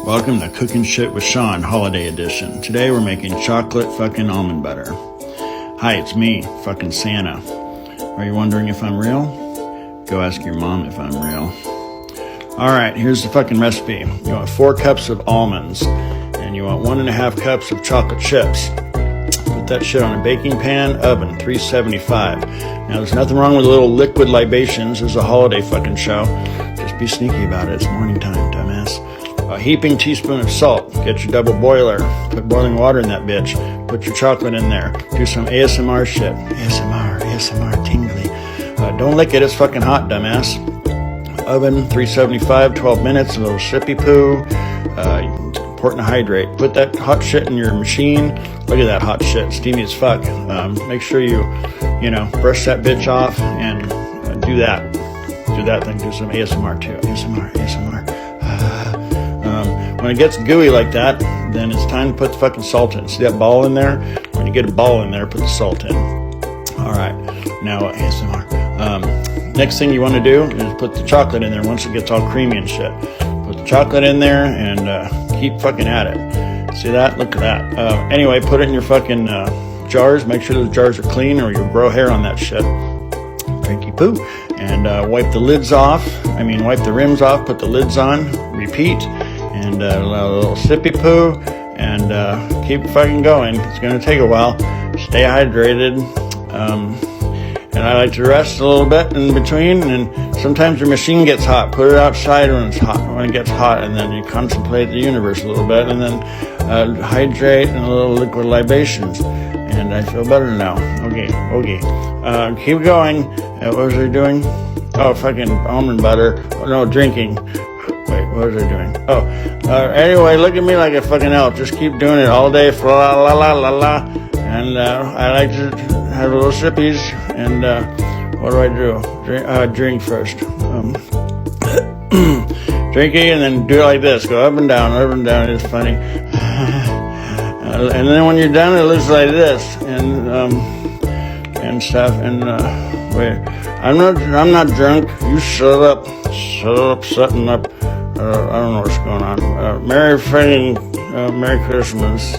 Welcome to Cooking Shit with Sean, Holiday Edition. Today we're making chocolate fucking almond butter. Hi, it's me, fucking Santa. Are you wondering if I'm real? Go ask your mom if I'm real. Alright, here's the fucking recipe. You want 4 cups of almonds, and you want 1.5 cups of chocolate chips. Put that shit on a baking pan, oven, 375. Now, there's nothing wrong with little liquid libations. This is a holiday fucking show. Just be sneaky about it. It's morning time, dumbass. A heaping teaspoon of salt. Get your double boiler. Put boiling water in that bitch. Put your chocolate in there. Do some ASMR shit. ASMR, tingly. Don't lick it. It's fucking hot, dumbass. Oven, 375, 12 minutes. A little sippy poo. Important to hydrate. Put that hot shit in your machine. Look at that hot shit. Steamy as fuck. Make sure you brush that bitch off and do that. Do that thing. Do some ASMR too. ASMR. When it gets gooey like that, then it's time to put the fucking salt in. See that ball in there? When you get a ball in there, put the salt in. Alright, now ASMR. Next thing you want to do is put the chocolate in there once it gets all creamy and shit. Put the chocolate in there and keep fucking at it. See that? Look at that. Anyway, put it in your fucking jars. Make sure those jars are clean or you'll grow hair on that shit. Drinky poo. And wipe the lids off. Wipe the rims off, put the lids on, repeat. And a little sippy poo, and keep fucking going. It's going to take a while. Stay hydrated. And I like to rest a little bit in between, and sometimes your machine gets hot. Put it outside when it's hot, when it gets hot, and then you contemplate the universe a little bit, and then hydrate and a little liquid libations. And I feel better now. Okay. Keep going. What was I doing? Oh, fucking almond butter. Oh, no, drinking. Wait, what was I doing? Anyway, look at me like a fucking elf. Just keep doing it all day for la. And I like to have little sippies. And what do? Drink first. Drinking and then do it like this. Go up and down. It's funny. And then when you're done, it looks like this. And stuff. And wait, I'm not drunk. You shut up, setting up. I don't know what's going on. Merry Christmas.